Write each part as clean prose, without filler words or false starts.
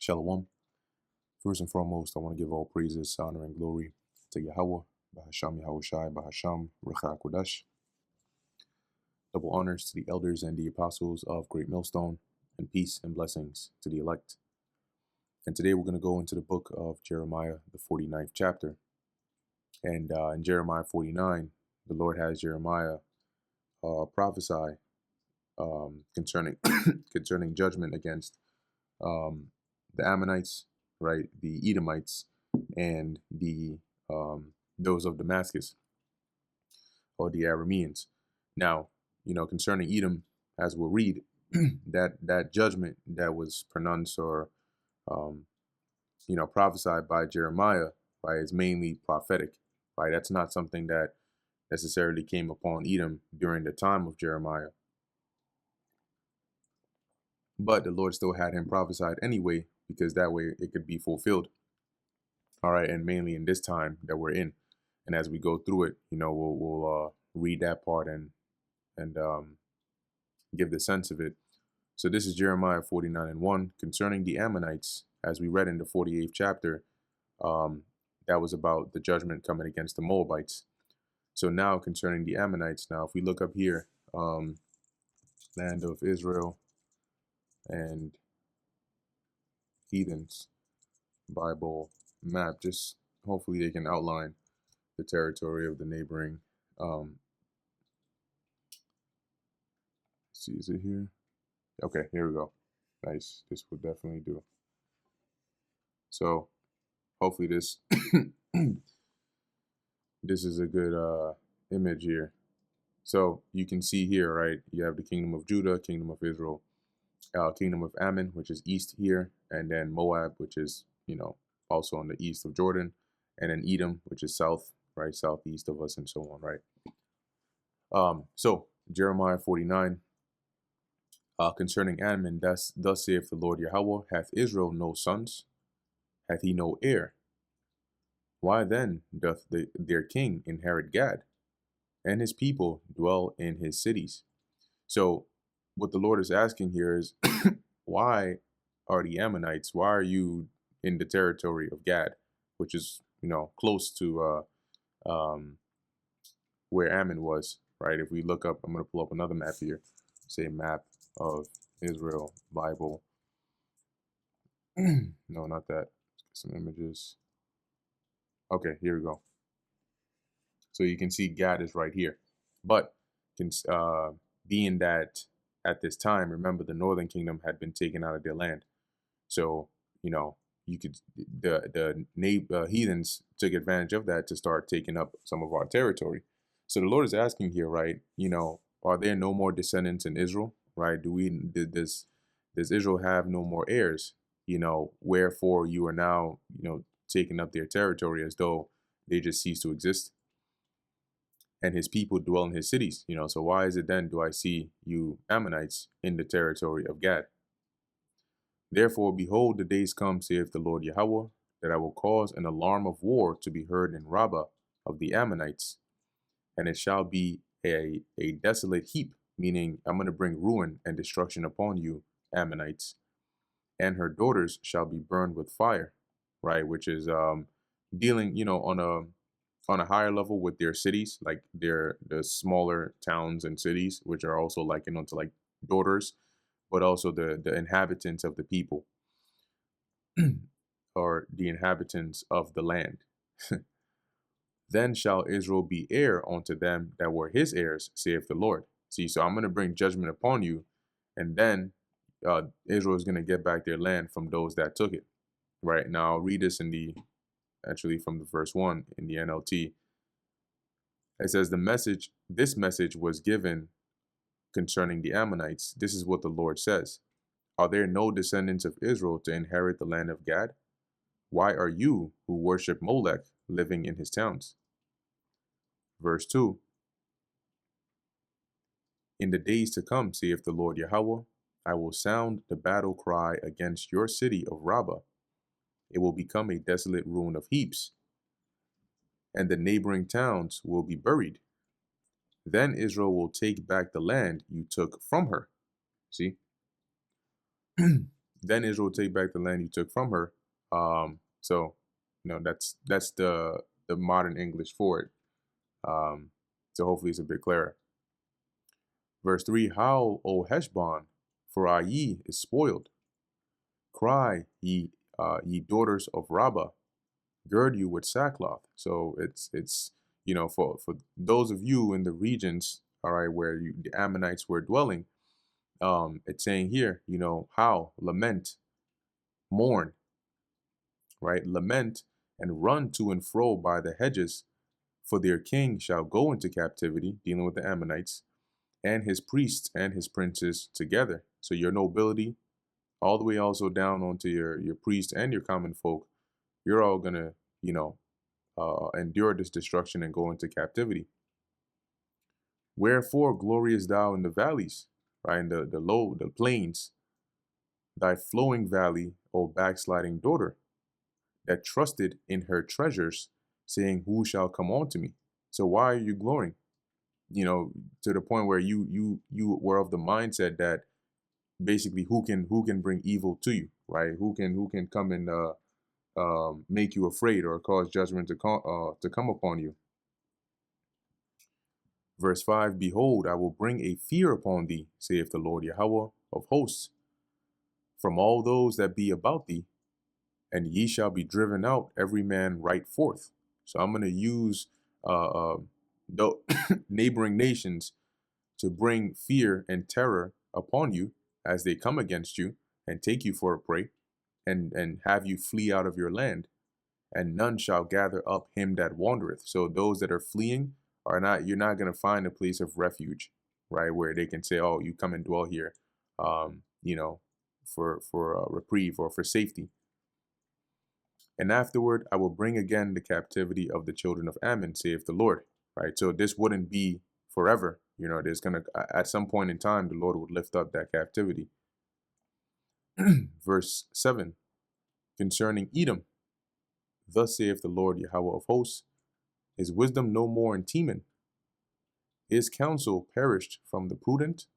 Shalom. First and foremost, I want to give all praises, honor, and glory to Yahweh, Bahasham Yahushai, Bahasham Ruach HaKodesh. Double honors to the elders and the apostles of Great Millstone, and peace and blessings to the elect. And today we're going to go into the book of Jeremiah, the 49th chapter. And in Jeremiah 49, the Lord has Jeremiah prophesy concerning concerning judgment against the Ammonites, right, the Edomites, and the those of Damascus, or the Arameans. Now, concerning Edom, as we'll read, that judgment that was pronounced or prophesied by Jeremiah, right, is mainly prophetic, right? That's not something that necessarily came upon Edom during the time of Jeremiah, but the Lord still had him prophesied anyway, because that way it could be fulfilled. All right, and mainly in this time that we're in, and as we go through it, we'll read that part and give the sense of it. So this is Jeremiah 49:1 concerning the Ammonites, as we read in the 48th chapter. That was about the judgment coming against the Moabites. So now concerning the Ammonites, now if we look up here, land of Israel and heathens Bible map, just hopefully they can outline the territory of the neighboring. See, is it here? Okay, here we go. Nice. This will definitely do. So hopefully this this is a good image here. So you can see here, right, you have the kingdom of Judah, kingdom of Israel, kingdom of Ammon, which is east here, and then Moab, which is also on the east of Jordan, and then Edom, which is south, right, southeast of us, and so on, right. So Jeremiah 49, concerning Ammon, thus saith the Lord Yahweh, hath Israel no sons? Hath he no heir? Why then doth their king inherit Gad, and his people dwell in his cities? So what the Lord is asking here is, why are the Ammonites, why are you in the territory of Gad, which is, close to where Ammon was, right? If we look up, I'm going to pull up another map here, say map of Israel Bible. No, not that. Some images. Okay, here we go. So you can see Gad is right here. But being that at this time, remember, the northern kingdom had been taken out of their land. So, you could, the heathens took advantage of that to start taking up some of our territory. So the Lord is asking here, right, are there no more descendants in Israel, right? Does Israel have no more heirs? Wherefore you are now, taking up their territory as though they just cease to exist, and his people dwell in his cities. So why is it then do I see you Ammonites in the territory of Gad? Therefore, behold, the days come, saith the Lord Yahweh, that I will cause an alarm of war to be heard in Rabbah of the Ammonites, and it shall be a desolate heap, meaning I'm going to bring ruin and destruction upon you, Ammonites, and her daughters shall be burned with fire, right? Which is dealing, on a higher level with their cities, like the smaller towns and cities, which are also likened onto like daughters, but also the inhabitants of the people, or the inhabitants of the land. Then shall Israel be heir unto them that were his heirs, saith the Lord. See, so I'm going to bring judgment upon you, and then Israel is going to get back their land from those that took it. Right now, I'll read this from the verse 1 in the NLT. It says, this message was given concerning the Ammonites. This is what the Lord says. Are there no descendants of Israel to inherit the land of Gad? Why are you, who worship Molech, living in his towns? Verse 2. In the days to come, saith the Lord Yahweh, I will sound the battle cry against your city of Rabbah. It will become a desolate ruin of heaps, and the neighboring towns will be buried. Then Israel will take back the land you took from her. See? Then Israel will take back the land you took from her. So, that's the modern English for it. So hopefully it's a bit clearer. Verse 3, Howl, O Heshbon, for Ai is spoiled. Cry, ye daughters of Rabbah, gird you with sackcloth. So it's for those of you in the regions, all right, where the Ammonites were dwelling, it's saying here, howl, lament, mourn, right? Lament and run to and fro by the hedges, for their king shall go into captivity, dealing with the Ammonites, and his priests and his princes together. So your nobility, all the way also down onto your priests and your common folk, you're all gonna, endure this destruction and go into captivity. Wherefore glorious thou in the valleys, right? In the plains, thy flowing valley, O backsliding daughter, that trusted in her treasures, saying, who shall come on to me? So why are you glorying? To the point where you were of the mindset that basically who can bring evil to you, right? Who can come and make you afraid or cause judgment to come upon you. Verse 5, Behold, I will bring a fear upon thee, saith the Lord Yahweh of hosts, from all those that be about thee, and ye shall be driven out, every man right forth. So I'm going to use the neighboring nations to bring fear and terror upon you as they come against you and take you for a prey, and have you flee out of your land, and none shall gather up him that wandereth. So those that are fleeing you're not going to find a place of refuge, right, where they can say, oh, you come and dwell here, for reprieve or for safety. And afterward I will bring again the captivity of the children of Ammon, saith the Lord. Right, so this wouldn't be forever. There's gonna at some point in time the Lord would lift up that captivity. Verse 7, concerning Edom, thus saith the Lord Yahweh of hosts, is wisdom no more in Teman? Is counsel perished from the prudent?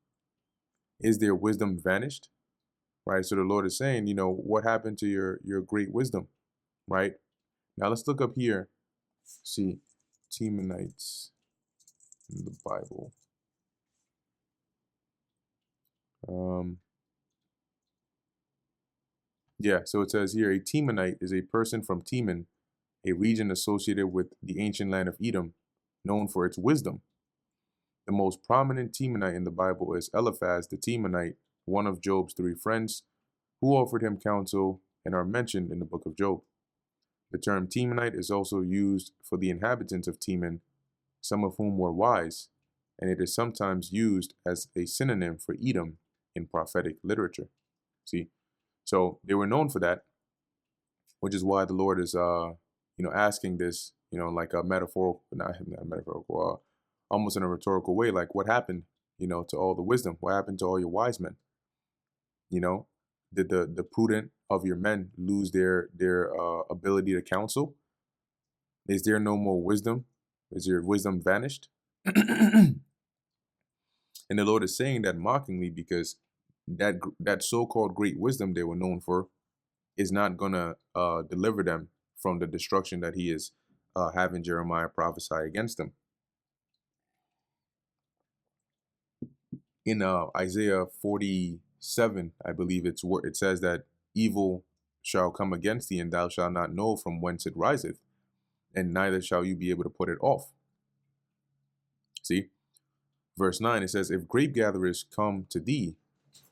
Is their wisdom vanished? Right, so the Lord is saying, what happened to your great wisdom? Right, now let's look up here, see Temanites in the Bible. Yeah, so it says here, a Temanite is a person from Teman, a region associated with the ancient land of Edom, known for its wisdom. The most prominent Temanite in the Bible is Eliphaz the Temanite, one of Job's 3 friends, who offered him counsel and are mentioned in the book of Job. The term Temanite is also used for the inhabitants of Teman, some of whom were wise, and it is sometimes used as a synonym for Edom in prophetic literature. See, so they were known for that, which is why the Lord is, asking this, like a metaphorical, not metaphorical, almost in a rhetorical way, like what happened, to all the wisdom? What happened to all your wise men? Did the prudent of your men lose their ability to counsel? Is there no more wisdom? Is your wisdom vanished? And the Lord is saying that mockingly because that so-called great wisdom they were known for is not gonna deliver them from the destruction that he is having Jeremiah prophesy against them. In Isaiah 47, I believe it says that evil shall come against thee, and thou shalt not know from whence it riseth, and neither shall you be able to put it off. See? Verse 9, it says, if grape gatherers come to thee,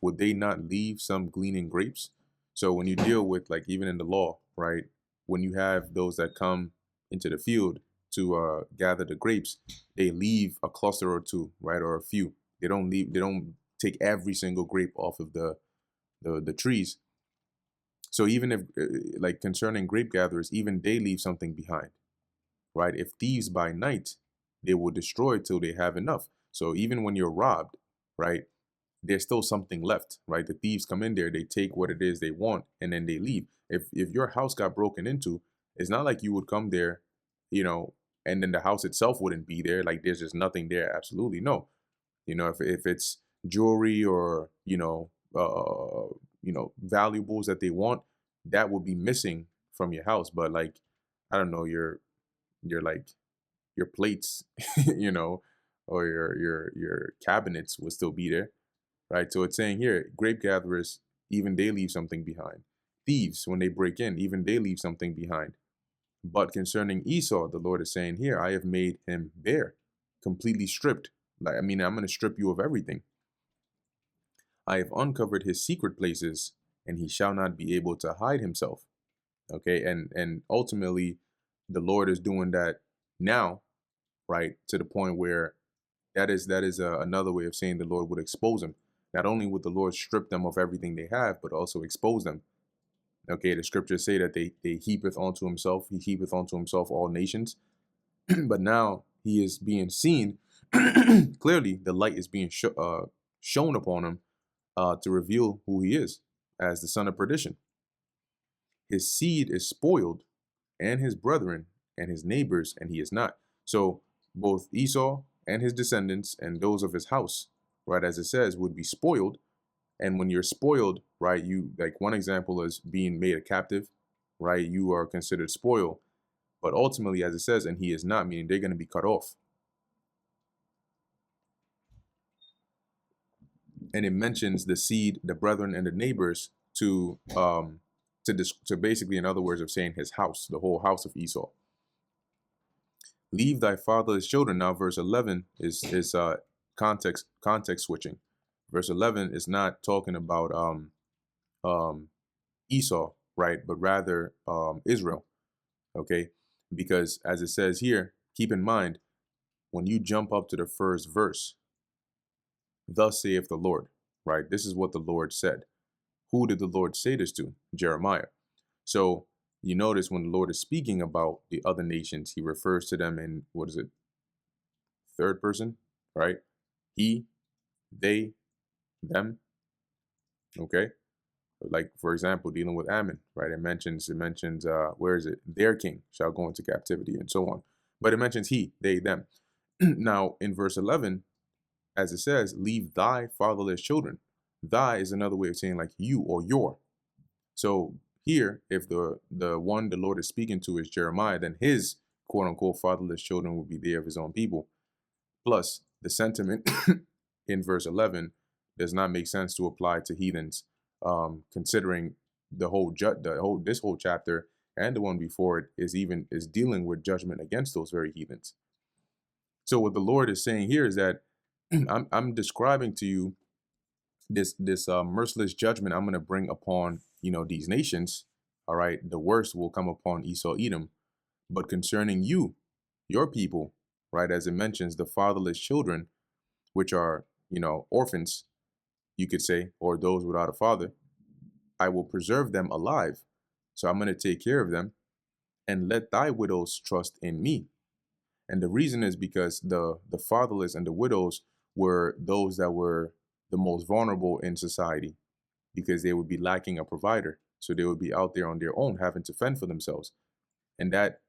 would they not leave some gleaning grapes? So when you deal with, like, even in the law, right, when you have those that come into the field to gather the grapes, they leave a cluster or two, right, or a few. They don't take every single grape off of the trees. So even if, like, concerning grape gatherers, even they leave something behind, right? If thieves by night, they will destroy till they have enough. So even when you're robbed, right, there's still something left, right? The thieves come in there, they take what it is they want, and then they leave. If your house got broken into, it's not like you would come there, and then the house itself wouldn't be there. Like there's just nothing there. Absolutely no. If it's jewelry or valuables that they want, that would be missing from your house. But like, I don't know, your like your plates, or your cabinets will still be there, right? So it's saying here, grape gatherers, even they leave something behind. Thieves, when they break in, even they leave something behind. But concerning Esau, the Lord is saying here, I have made him bare, completely stripped. Like, I mean, I'm going to strip you of everything. I have uncovered his secret places, and he shall not be able to hide himself. Okay, and ultimately, the Lord is doing that now, right? To the point where that is another way of saying the Lord would expose them. Not only would the Lord strip them of everything they have, but also expose them. Okay, the scriptures say that they heapeth onto himself, he heapeth onto himself all nations. But now he is being seen clearly. The light is being shown upon him, to reveal who he is as the son of perdition. His seed is spoiled, and his brethren and his neighbors, and he is not. So both Esau and his descendants and those of his house, right, as it says, would be spoiled. And when you're spoiled, right, you, like, one example is being made a captive, right? You are considered spoiled. But ultimately, as it says, and he is not, meaning they're going to be cut off. And it mentions the seed, the brethren, and the neighbors to basically, in other words, of saying his house, the whole house of Esau. Leave thy father's children. Now, verse 11 is context switching. Verse 11 is not talking about Esau, right, but rather Israel. Okay, because as it says here, keep in mind, when you jump up to the first verse, thus saith the Lord, right? This is what the Lord said. Who did the Lord say this to? Jeremiah. So you notice when the Lord is speaking about the other nations, he refers to them in, what is it? Third person, right? He, they, them. Okay. Like, for example, dealing with Ammon, right? It mentions, where is it? Their king shall go into captivity and so on. But it mentions he, they, them. Now, in verse 11, as it says, leave thy fatherless children. Thy is another way of saying like you or your. So here, if the one the Lord is speaking to is Jeremiah, then his quote unquote fatherless children will be there of his own people. Plus, the sentiment in verse 11 does not make sense to apply to heathens, considering this whole chapter and the one before it is dealing with judgment against those very heathens. So what the Lord is saying here is that I'm describing to you this merciless judgment I'm going to bring upon these nations. All right, the worst will come upon Esau, Edom, but concerning you, your people, right, as it mentions the fatherless children, which are orphans, you could say, or those without a father, I will preserve them alive. So I'm going to take care of them, and let thy widows trust in me. And the reason is because the fatherless and the widows were those that were the most vulnerable in society, because they would be lacking a provider. So they would be out there on their own, having to fend for themselves. And that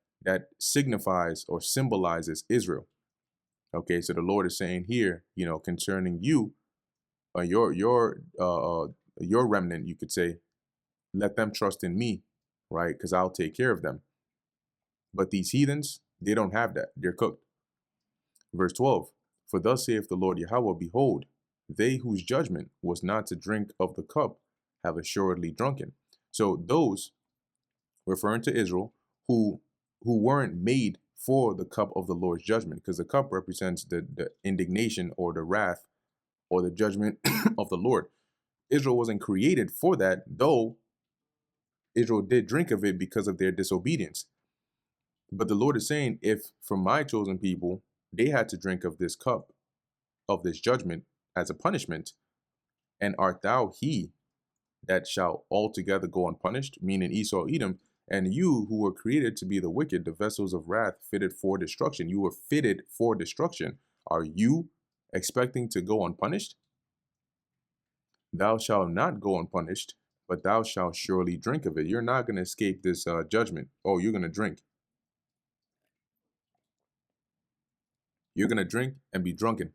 signifies or symbolizes Israel. Okay, so the Lord is saying here, concerning you, your remnant, you could say, let them trust in me, right? Because I'll take care of them. But these heathens, they don't have that. They're cooked. Verse 12, for thus saith the Lord Yahweh, behold, they whose judgment was not to drink of the cup have assuredly drunken. So those, referring to Israel, who weren't made for the cup of the Lord's judgment, because the cup represents the indignation or the wrath or the judgment of the Lord. Israel wasn't created for that, though Israel did drink of it because of their disobedience. But the Lord is saying, if for my chosen people, they had to drink of this cup of this judgment as a punishment, and art thou he that shall altogether go unpunished, meaning Esau, Edom, and you who were created to be the wicked, the vessels of wrath fitted for destruction. You were fitted for destruction. Are you expecting to go unpunished? Thou shalt not go unpunished, but thou shalt surely drink of it. You're not going to escape this judgment. Oh, you're going to drink. You're going to drink and be drunken.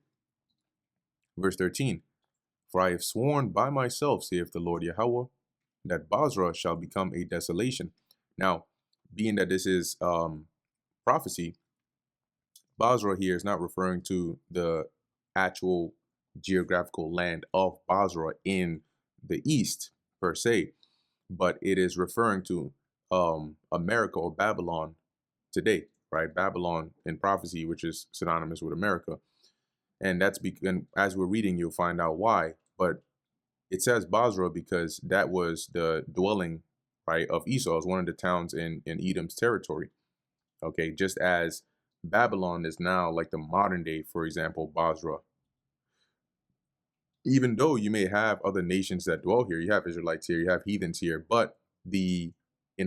Verse 13. For I have sworn by myself, saith the Lord Yahweh, that Basra shall become a desolation. Now, being that this is prophecy, Basra here is not referring to the actual geographical land of Basra in the east per se, but it is referring to America or Babylon today, right? Babylon in prophecy, which is synonymous with America. And and as we're reading, you'll find out why. But it says Basra because that was the dwelling, right, of Esau. It was one of the towns in Edom's territory. Okay, just as Babylon is now like the modern day, for example, Basra. Even though you may have other nations that dwell here, you have Israelites here, you have heathens here, but in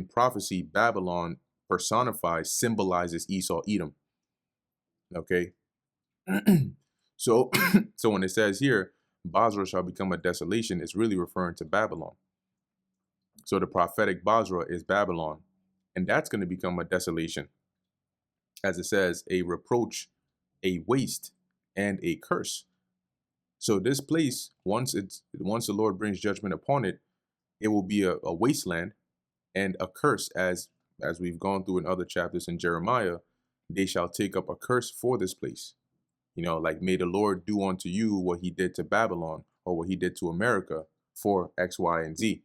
prophecy, Babylon personifies, symbolizes Esau, Edom. Okay, so so when it says here, Basra shall become a desolation, it's really referring to Babylon. So the prophetic Basra is Babylon, and that's going to become a desolation. As it says, a reproach, a waste, and a curse. So this place, once the Lord brings judgment upon it, it will be a wasteland and a curse, as we've gone through in other chapters in Jeremiah. They shall take up a curse for this place. You know, like, may the Lord do unto you what he did to Babylon, or what he did to America for X, Y, and Z.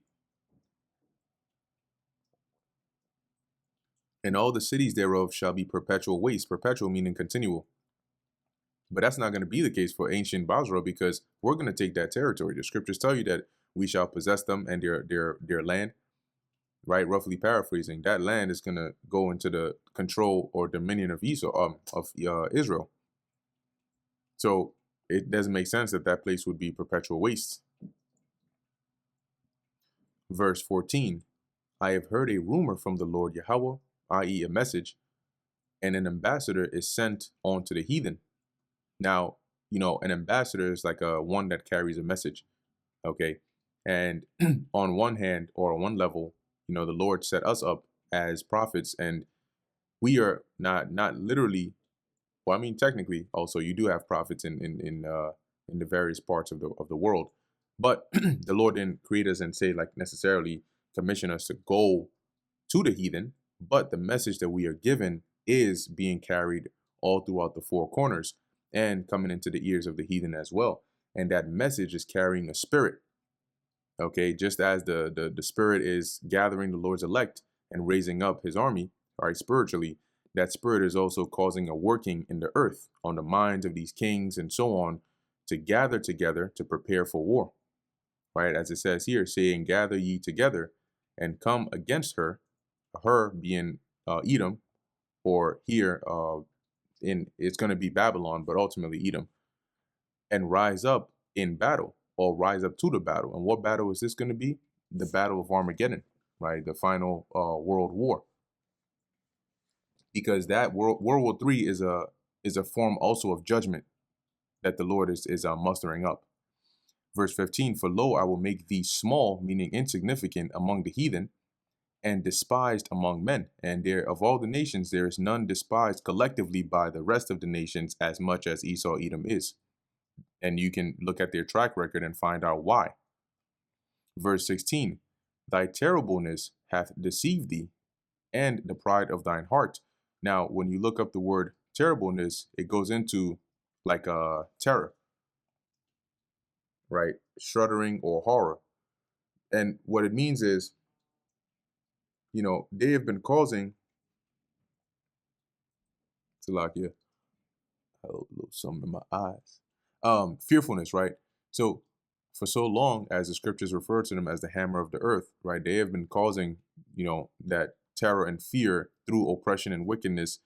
And all the cities thereof shall be perpetual waste, perpetual meaning continual. But that's not going to be the case for ancient Basra, because we're going to take that territory. The scriptures tell you that we shall possess them and their land, right? Roughly paraphrasing, that land is going to go into the control or dominion of Israel. So it doesn't make sense that that place would be perpetual waste. Verse 14, I have heard a rumor from the Lord Yahweh, i.e. a message, and an ambassador is sent on to the heathen. Now, you know, an ambassador is like one that carries a message, okay? And on one hand, or on one level, you know, the Lord set us up as prophets, and we are not literally, well, I mean, technically, also you do have prophets in the various parts of the world, but the Lord didn't create us and say, like, necessarily commission us to go to the heathen, but the message that we are given is being carried all throughout the four corners and coming into the ears of the heathen as well. And that message is carrying a spirit. Okay, just as the spirit is gathering the Lord's elect and raising up his army, right, spiritually, that spirit is also causing a working in the earth on the minds of these kings and so on, to gather together to prepare for war, right? As it says here, saying, gather ye together and come against her being Edom, or here it's going to be Babylon, but ultimately Edom, and rise up in battle, or rise up to the battle. And what battle is this going to be? The battle of Armageddon, right? The final world war. Because that World War III is a form also of judgment that the Lord is mustering up. Verse 15, for lo, I will make thee small, meaning insignificant, among the heathen, and despised among men. And there, of all the nations, there is none despised collectively by the rest of the nations as much as Esau, Edom is. And you can look at their track record and find out why. Verse 16, thy terribleness hath deceived thee, and the pride of thine heart. Now, when you look up the word terribleness, it goes into like terror, right? Shuddering or horror. And what it means is, you know, they have been causing, Salakia, a little something in my eyes, fearfulness, right? So for so long, as the scriptures refer to them as the hammer of the earth, right? They have been causing, you know, that terror and fear through oppression and wickedness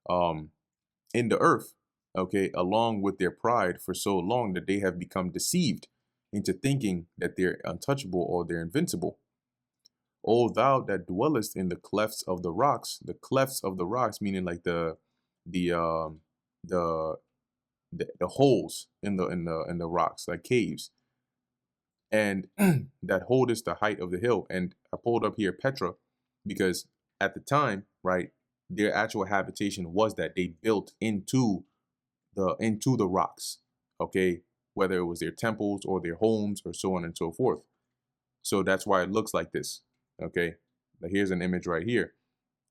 in the earth, okay, along with their pride for so long that they have become deceived into thinking that they're untouchable or they're invincible. O thou that dwellest in the clefts of the rocks meaning like the holes in the rocks, like caves, and that holdest the height of the hill. And I pulled up here Petra, because at the time, right, their actual habitation was that they built into the rocks, okay, whether it was their temples or their homes or so on and so forth. So that's why it looks like this. Okay, here's an image right here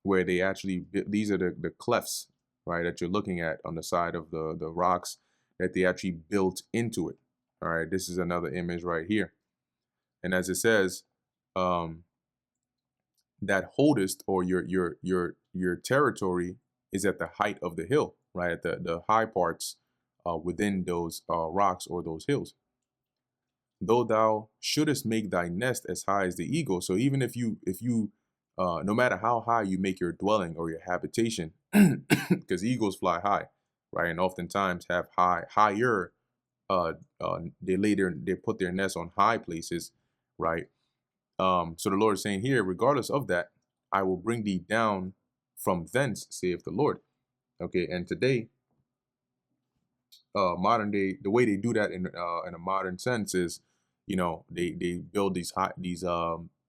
where they actually, these are the clefts, right, that you're looking at on the side of the rocks that they actually built into it. All right, this is another image right here. And as it says, that holdest, or your territory, is at the height of the hill, right, at the high parts within those rocks or those hills. Though thou shouldest make thy nest as high as the eagle. So even if you no matter how high you make your dwelling or your habitation, because eagles fly high, right, and oftentimes have higher they put their nests on high places, right. So the Lord is saying here, regardless of that, I will bring thee down from thence, saith the Lord. Okay, and today, modern day, the way they do that in a modern sense is, they build these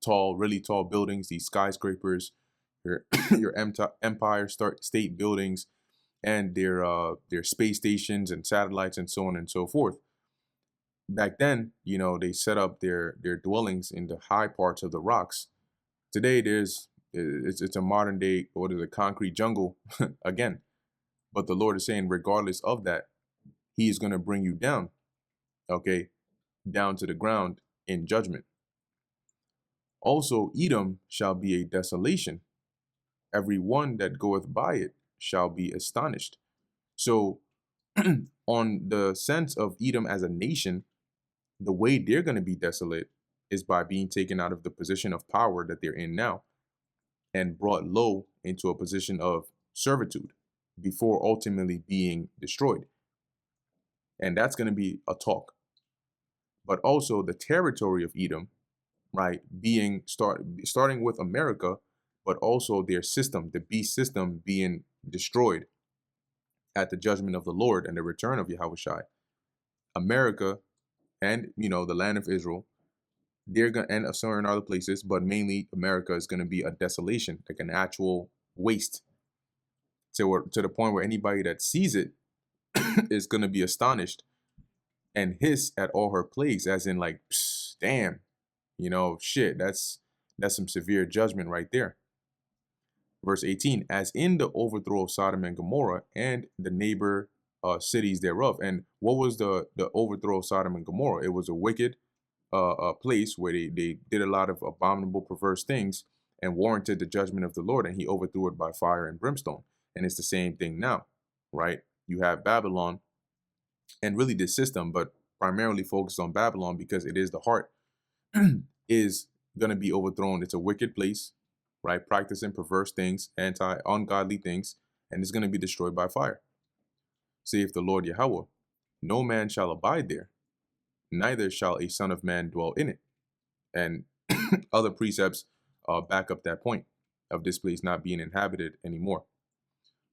tall, really tall buildings, these skyscrapers, your your empire state buildings, and their space stations and satellites and so on and so forth. Back then, they set up their dwellings in the high parts of the rocks. Today, it's a modern day, what is a concrete jungle again. But the Lord is saying, regardless of that, He is going to bring you down, okay, down to the ground in judgment. Also, Edom shall be a desolation. Every one that goeth by it shall be astonished. So, on the sense of Edom as a nation, the way they're going to be desolate is by being taken out of the position of power that they're in now and brought low into a position of servitude before ultimately being destroyed. And that's going to be a talk. But also the territory of Edom, right, starting with America, but also their system, the beast system, being destroyed at the judgment of the Lord and the return of Yahushua. America and, the land of Israel, they're going to end up somewhere in other places, but mainly America is going to be a desolation, like an actual waste, to the point where anybody that sees it is going to be astonished and hiss at all her plagues, as in like, damn, shit, that's some severe judgment right there. Verse 18, as in the overthrow of Sodom and Gomorrah and the neighbor cities thereof. And what was the overthrow of Sodom and Gomorrah? It was a wicked place where they did a lot of abominable, perverse things and warranted the judgment of the Lord, and He overthrew it by fire and brimstone. And it's the same thing now, right? You have Babylon and really this system, but primarily focused on Babylon because it is the heart, is going to be overthrown. It's a wicked place, right? Practicing perverse things, ungodly things, and it's going to be destroyed by fire. Saith the Lord Yahweh, no man shall abide there, neither shall a son of man dwell in it. And other precepts back up that point of this place not being inhabited anymore.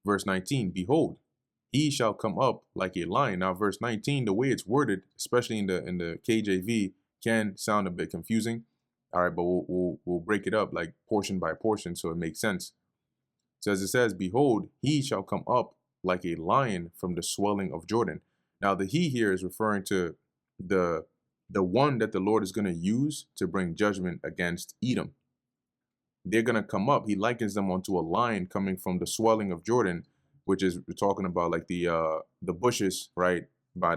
Verse 19, behold, he shall come up like a lion. Now, verse 19, the way it's worded, especially in the KJV, can sound a bit confusing. All right, but we'll break it up like portion by portion so it makes sense. So as it says, behold, he shall come up like a lion from the swelling of Jordan. Now, the he here is referring to the one that the Lord is going to use to bring judgment against Edom. They're going to come up. He likens them onto a lion coming from the swelling of Jordan, which is, we're talking about like the bushes, right, by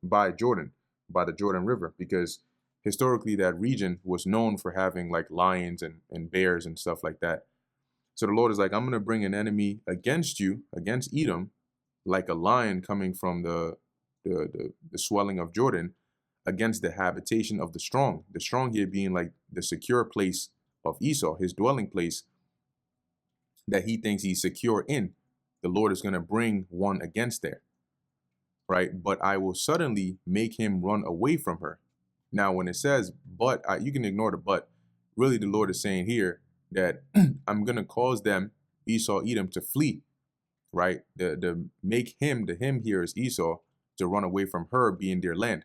by Jordan, by the Jordan River, because historically that region was known for having like lions and bears and stuff like that. So the Lord is like, I'm going to bring an enemy against you, against Edom, like a lion coming from the swelling of Jordan, against the habitation of the strong. The strong here being like the secure place of Esau, his dwelling place that he thinks he's secure in. The Lord is going to bring one against there, right? But I will suddenly make him run away from her. Now, when it says but, you can ignore the but. Really, the Lord is saying here that I'm going to cause them, Esau, Edom, to flee, right? The him here is Esau, to run away from her being their land.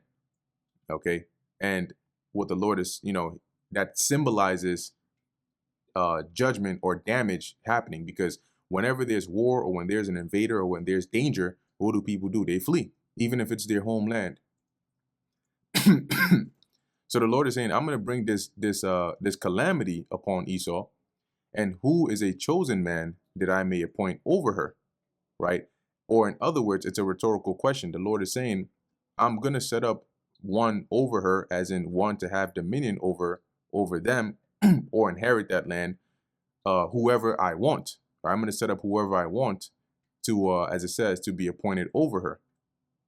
Okay. And what the Lord is, that symbolizes judgment or damage happening, because whenever there's war or when there's an invader or when there's danger, what do people do? They flee, even if it's their homeland. So the Lord is saying, I'm going to bring this calamity upon Esau, and who is a chosen man that I may appoint over her, right? Or in other words, it's a rhetorical question. The Lord is saying, I'm going to set up one over her, as in one to have dominion over them or inherit that land, whoever I want. Or I'm going to set up whoever I want to, as it says, to be appointed over her,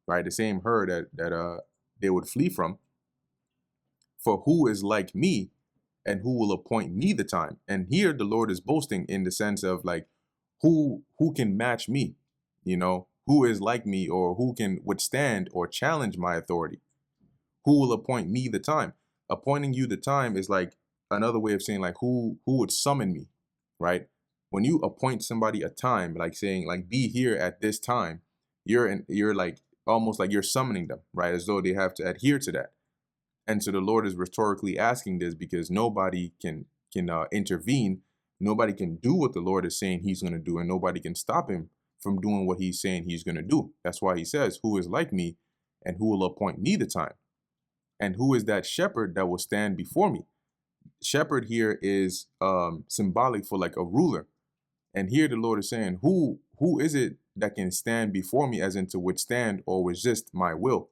right? The same her that they would flee from. For who is like me, and who will appoint me the time? And here the Lord is boasting in the sense of like, who can match me? You know, who is like me, or who can withstand or challenge my authority? Who will appoint me the time? Appointing you the time is like another way of saying like who would summon me, right? When you appoint somebody a time, like saying like be here at this time, you're like almost like you're summoning them, right? As though they have to adhere to that. And so the Lord is rhetorically asking this because nobody can intervene. Nobody can do what the Lord is saying he's going to do, and nobody can stop him from doing what he's saying he's going to do. That's why he says, who is like me, and who will appoint me the time? And who is that shepherd that will stand before me? Shepherd here is symbolic for like a ruler. And here the Lord is saying, who is it that can stand before me, as in to withstand or resist my will?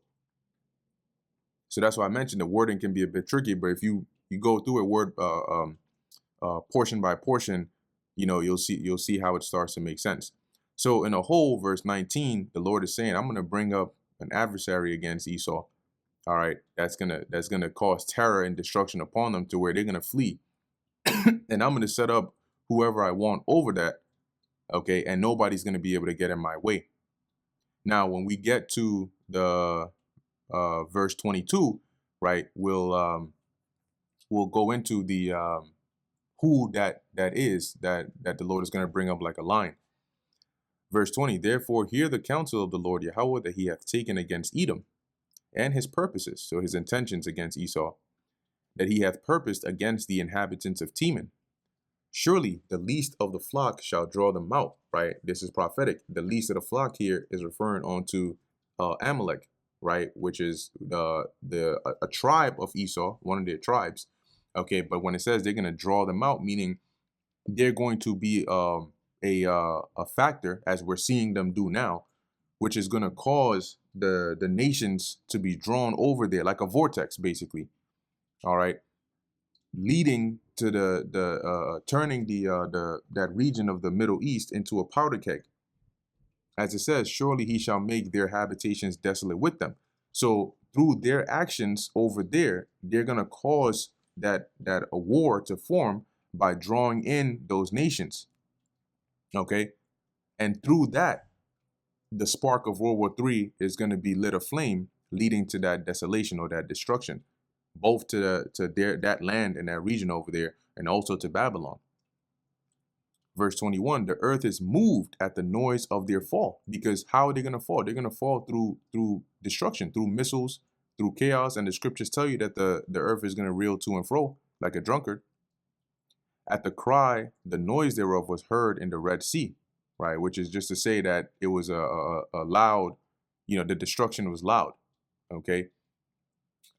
So that's why I mentioned the wording can be a bit tricky, but if you go through it portion by portion, you'll see how it starts to make sense. So in a whole, verse 19, the Lord is saying, I'm going to bring up an adversary against Esau. All right, that's gonna cause terror and destruction upon them to where they're gonna flee, and I'm gonna set up whoever I want over that. Okay, and nobody's gonna be able to get in my way. Now, when we get to the verse 22, right, we'll go into the who that is that the Lord is going to bring up like a line. Verse 20, therefore hear the counsel of the Lord Yahweh that he hath taken against Edom, and his purposes, so his intentions against Esau, that he hath purposed against the inhabitants of Teman. Surely the least of the flock shall draw them out, right? This is prophetic. The least of the flock here is referring on to Amalek, right? Which is a tribe of Esau, one of their tribes. Okay, but when it says they're going to draw them out, meaning they're going to be a factor, as we're seeing them do now, which is going to cause the nations to be drawn over there like a vortex, basically. All right, leading to the turning that region of the Middle East into a powder keg. As it says, surely he shall make their habitations desolate with them. So through their actions over there, they're going to cause that a war to form by drawing in those nations. Okay, and through that, the spark of World War III is going to be lit aflame, leading to that desolation or that destruction, both to that land and that region over there, and also to Babylon. Verse 21, the earth is moved at the noise of their fall. Because how are they going to fall? They're going to fall through destruction, through missiles, through chaos. And the scriptures tell you that the earth is going to reel to and fro like a drunkard. At the cry, the noise thereof was heard in the Red Sea, right? Which is just to say that it was a loud, the destruction was loud, okay?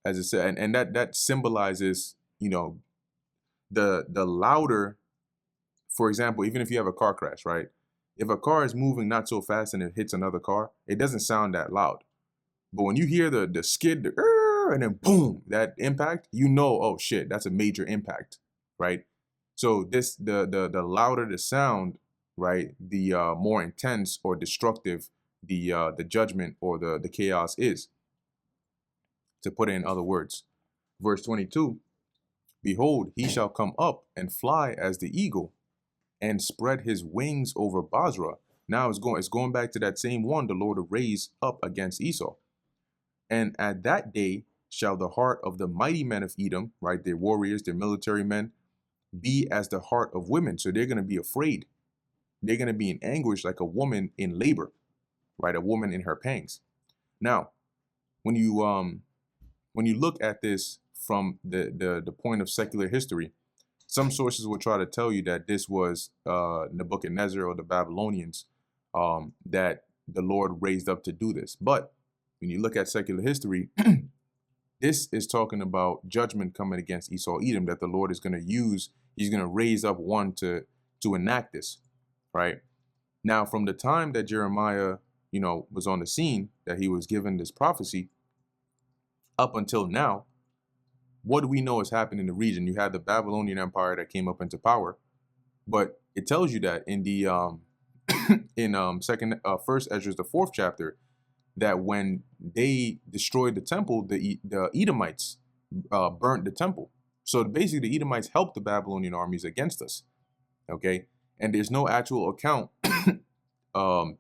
As it said, and that symbolizes, the louder. For example, even if you have a car crash, right? If a car is moving not so fast and it hits another car, it doesn't sound that loud. But when you hear the skid, and then boom, that impact, oh shit, that's a major impact, right? So the louder the sound, right, the more intense or destructive the judgment or the chaos is. To put it in other words, verse 22, behold, he shall come up and fly as the eagle, and spread his wings over Basra. Now it's going back to that same one the Lord will raise up against Esau. And at that day shall the heart of the mighty men of Edom, right, their warriors, their military men, be as the heart of women. So they're going to be afraid. They're going to be in anguish like a woman in labor, right? A woman in her pangs. Now, when you look at this from the point of secular history, some sources will try to tell you that this was Nebuchadnezzar or the Babylonians that the Lord raised up to do this. But when you look at secular history, this is talking about judgment coming against Esau, Edom, that the Lord is going to use. He's going to raise up one to enact this, right? Now, from the time that Jeremiah, was on the scene, that he was given this prophecy, up until now, what do we know has happened in the region? You had the Babylonian Empire that came up into power, but it tells you that in the First Ezra, the 4th chapter, that when they destroyed the temple, the Edomites burnt the temple. So basically, the Edomites helped the Babylonian armies against us. Okay, and there's no actual account of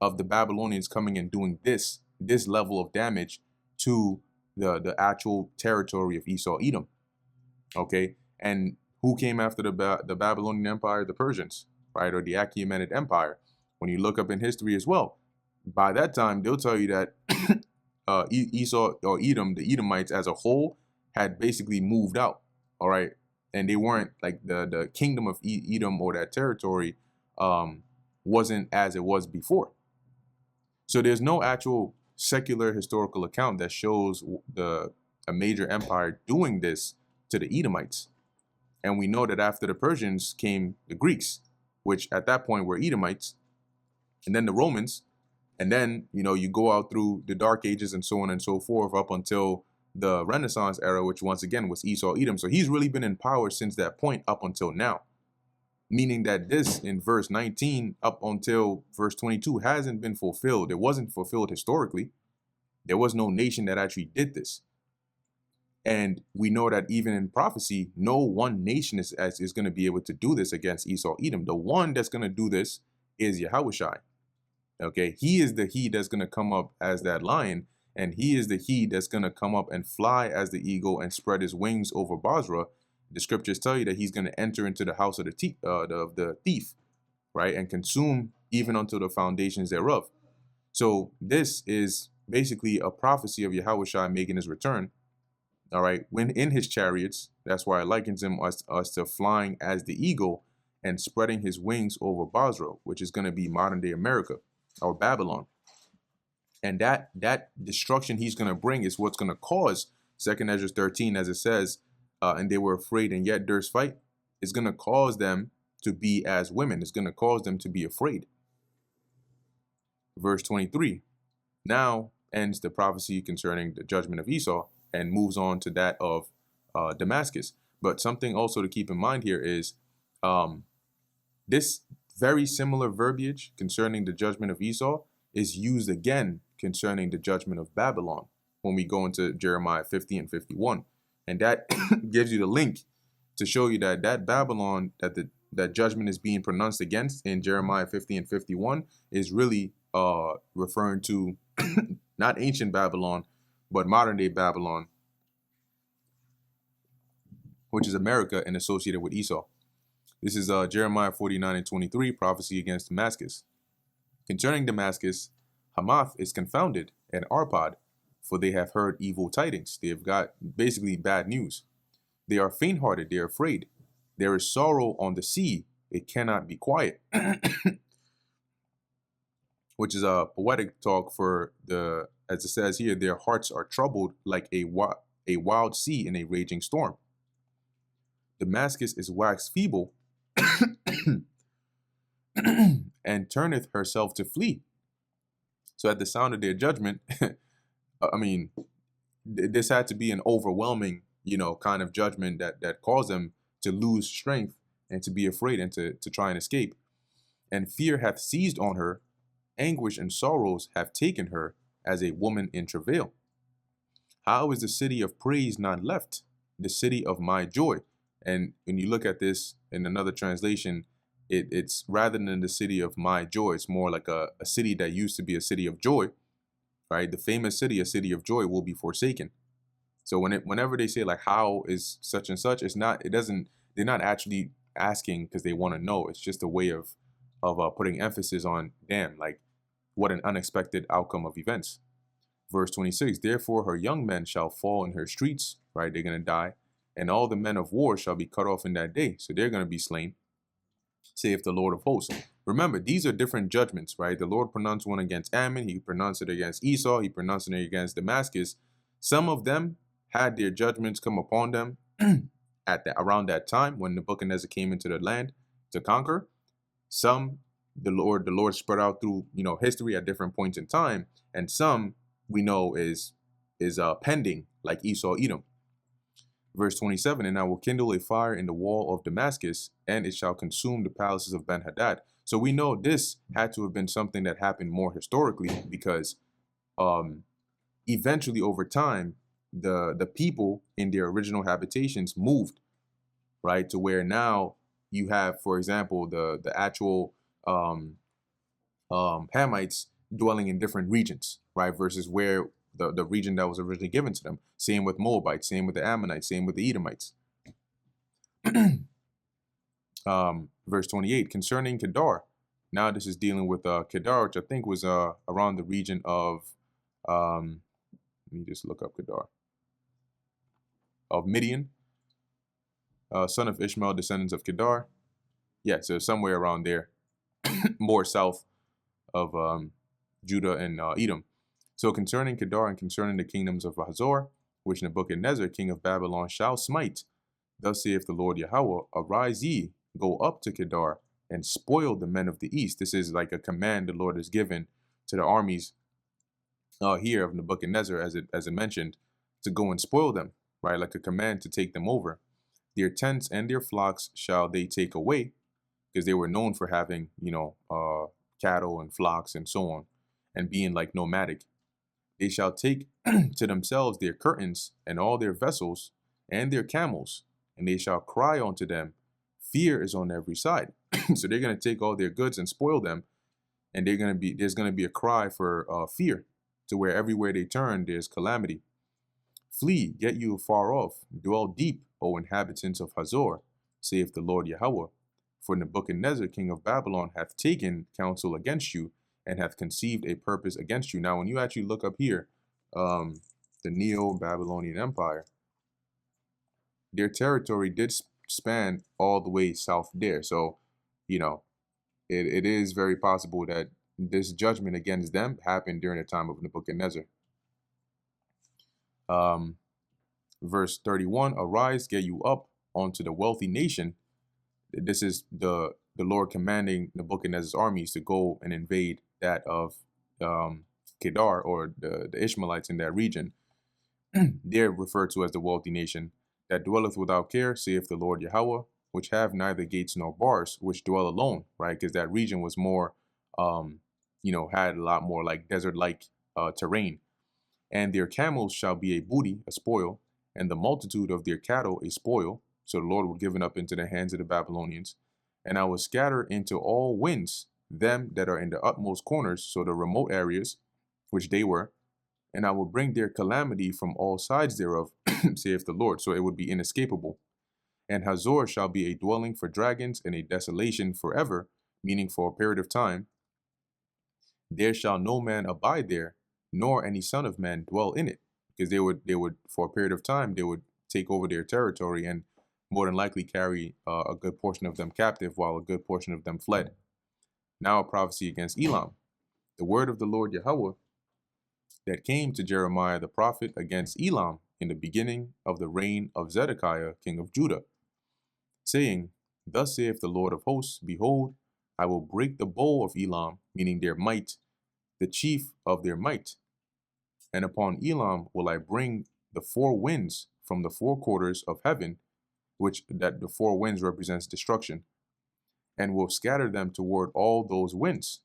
the Babylonians coming and doing this level of damage to the actual territory of Esau, Edom. Okay, and who came after the Babylonian Empire? The Persians, right, or the Achaemenid Empire. When you look up in history as well, by that time they'll tell you that Esau or Edom, the Edomites as a whole, had basically moved out. All right, and they weren't like the kingdom of Edom or that territory wasn't as it was before. So there's no actual secular historical account that shows a major empire doing this to the Edomites. And we know that after the Persians came the Greeks, which at that point were Edomites, and then the Romans, and then, you go out through the Dark Ages and so on and so forth up until the Renaissance era, which once again was Esau, Edom. So he's really been in power since that point up until now. Meaning that this in verse 19 up until verse 22 hasn't been fulfilled. It wasn't fulfilled historically. There was no nation that actually did this. And we know that even in prophecy, no one nation is going to be able to do this against Esau, Edom. The one that's going to do this is Yahushua. Okay, he is the he that's going to come up as that lion, and he is the he that's going to come up and fly as the eagle and spread his wings over Basra. The scriptures tell you that he's going to enter into the house of the thief, right, and consume even unto the foundations thereof. So this is basically a prophecy of Yahushua making his return. All right, when in his chariots, that's why it likens him us to flying as the eagle and spreading his wings over Basra, which is going to be modern day America or Babylon. And that destruction he's going to bring is what's going to cause 2nd Ezra 13, as it says, and they were afraid and yet durst fight. It's going to cause them to be as women. It's going to cause them to be afraid. Verse 23. Now ends the prophecy concerning the judgment of Esau and moves on to that of Damascus. But something also to keep in mind here is this very similar verbiage concerning the judgment of Esau is used again concerning the judgment of Babylon when we go into Jeremiah 50 and 51. And that gives you the link to show you that Babylon, that judgment is being pronounced against in Jeremiah 50 and 51 is really referring to not ancient Babylon, but modern day Babylon, which is America and associated with Esau. This is Jeremiah 49 and 23, prophecy against Damascus. Concerning Damascus, Hamath is confounded, and Arpad, for they have heard evil tidings. They have got basically bad news. They are faint-hearted, they are afraid. There is sorrow on the sea, it cannot be quiet. Which is a poetic talk for as it says here, their hearts are troubled like a wild sea in a raging storm. Damascus is waxed feeble and turneth herself to flee. So at the sound of their judgment, I mean, this had to be an overwhelming, kind of judgment that caused them to lose strength and to be afraid and to try and escape. And fear hath seized on her, anguish and sorrows have taken her as a woman in travail. How is the city of praise not left, the city of my joy? And when you look at this in another translation, it's rather than the city of my joy, it's more like a city that used to be a city of joy, right? The famous city, a city of joy, will be forsaken. So whenever they say like, how is such and such, they're not actually asking because they want to know. It's just a way of putting emphasis on, damn, like what an unexpected outcome of events. Verse 26, therefore her young men shall fall in her streets, right? They're going to die. And all the men of war shall be cut off in that day. So they're going to be slain, saith the Lord of hosts. Remember, these are different judgments, right? The Lord pronounced one against Ammon. He pronounced it against Esau. He pronounced it against Damascus. Some of them had their judgments come upon them around that time when Nebuchadnezzar came into the land to conquer. Some the Lord spread out through history at different points in time, and some we know is pending, like Esau, Edom. Verse 27, and I will kindle a fire in the wall of Damascus, and it shall consume the palaces of Ben-Hadad. So we know this had to have been something that happened more historically, because eventually over time, the people in their original habitations moved, right, to where now you have, for example, the actual Hamites dwelling in different regions, right, versus where the region that was originally given to them. Same with Moabites, same with the Ammonites, same with the Edomites. Verse 28, concerning Kedar. Now this is dealing with Kedar, which I think was around the region of, let me just look up Kedar, of Midian, son of Ishmael, descendants of Kedar. Yeah, so somewhere around there, more south of Judah and Edom. So concerning Kedar and concerning the kingdoms of Hazor, which Nebuchadnezzar, king of Babylon, shall smite, thus saith the Lord Yahweh, arise ye, go up to Kedar, and spoil the men of the east. This is like a command the Lord has given to the armies here of Nebuchadnezzar, as it mentioned, to go and spoil them, right? Like a command to take them over. Their tents and their flocks shall they take away, because they were known for having, cattle and flocks and so on, and being like nomadic. They shall take to themselves their curtains and all their vessels and their camels, and they shall cry unto them, fear is on every side. So they're going to take all their goods and spoil them, and there's going to be a cry for fear, to where everywhere they turn there's calamity. Flee, get you far off, dwell deep, O inhabitants of Hazor, saith the Lord Yahweh. For Nebuchadnezzar, king of Babylon, hath taken counsel against you, and hath conceived a purpose against you. Now, when you actually look up here, the Neo-Babylonian Empire, their territory did span all the way south there. So, it is very possible that this judgment against them happened during the time of Nebuchadnezzar. Verse 31, arise, get you up onto the wealthy nation. This is the Lord commanding Nebuchadnezzar's armies to go and invade that of Kedar, or the Ishmaelites in that region. They're referred to as the wealthy nation, that dwelleth without care, saith the Lord Yahweh, which have neither gates nor bars, which dwell alone, right? Because that region was more, had a lot more like desert-like terrain. And their camels shall be a booty, a spoil, and the multitude of their cattle a spoil. So the Lord will give it up into the hands of the Babylonians. And I will scatter into all winds them that are in the utmost corners, so the remote areas, which they were, and I will bring their calamity from all sides thereof, saith the Lord. So it would be inescapable. And Hazor shall be a dwelling for dragons and a desolation forever, meaning for a period of time. There shall no man abide there, nor any son of man dwell in it, because they would for a period of time, they would take over their territory and more than likely carry a good portion of them captive, while a good portion of them fled. Now a prophecy against Elam. The word of the Lord Yahweh that came to Jeremiah the prophet against Elam in the beginning of the reign of Zedekiah, king of Judah, saying, thus saith the Lord of hosts, behold, I will break the bow of Elam, meaning their might, the chief of their might. And upon Elam will I bring the four winds from the four quarters of heaven, which that the four winds represents destruction, and will scatter them toward all those winds.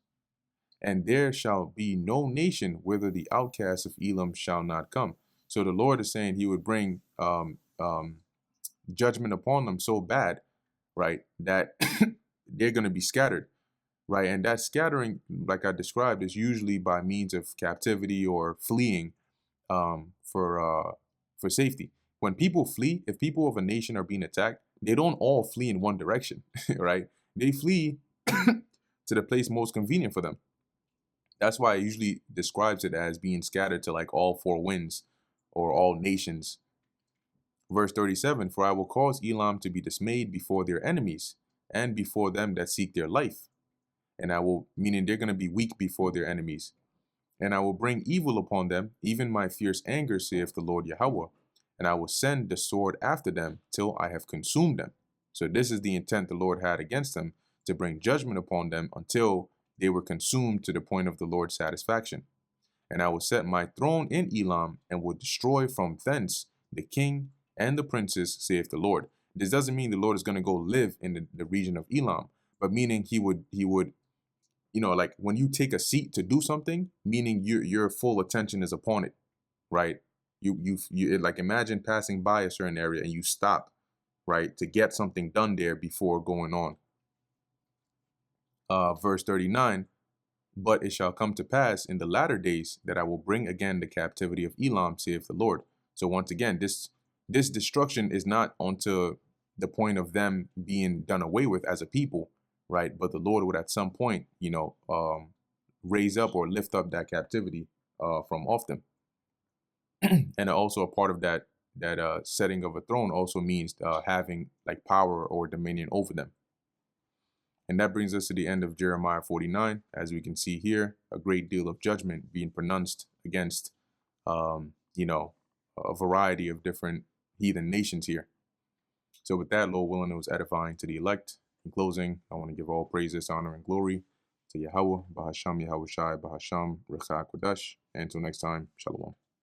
And there shall be no nation whither the outcasts of Elam shall not come. So the Lord is saying he would bring judgment upon them so bad, right, that they're going to be scattered, right? And that scattering, like I described, is usually by means of captivity or fleeing for safety. When people flee, if people of a nation are being attacked, they don't all flee in one direction, right? They flee to the place most convenient for them. That's why it usually describes it as being scattered to like all four winds or all nations. Verse 37, for I will cause Elam to be dismayed before their enemies and before them that seek their life. and I will, meaning they're going to be weak before their enemies. And I will bring evil upon them, even my fierce anger, saith the Lord Yahweh, and I will send the sword after them till I have consumed them. So this is the intent the Lord had against them, to bring judgment upon them until they were consumed to the point of the Lord's satisfaction. And I will set my throne in Elam, and will destroy from thence the king and the princes, saith the Lord. This doesn't mean the Lord is going to go live in the region of Elam, but meaning he would, like when you take a seat to do something, meaning your full attention is upon it, right? Like imagine passing by a certain area and you stop, right, to get something done there before going on. Verse 39, but it shall come to pass in the latter days that I will bring again the captivity of Elam, saith the Lord. So once again, this destruction is not onto the point of them being done away with as a people, right? But the Lord would at some point, raise up or lift up that captivity from off them. And also a part of that setting of a throne also means having like power or dominion over them. And that brings us to the end of Jeremiah 49. As we can see here, a great deal of judgment being pronounced against, a variety of different heathen nations here. So with that, Lord willing, it was edifying to the elect. In closing, I want to give all praises, honor, and glory to Yahweh, Bahasham Yahweh Shai, Bahasham Rechak Kodesh. And until next time, Shalom.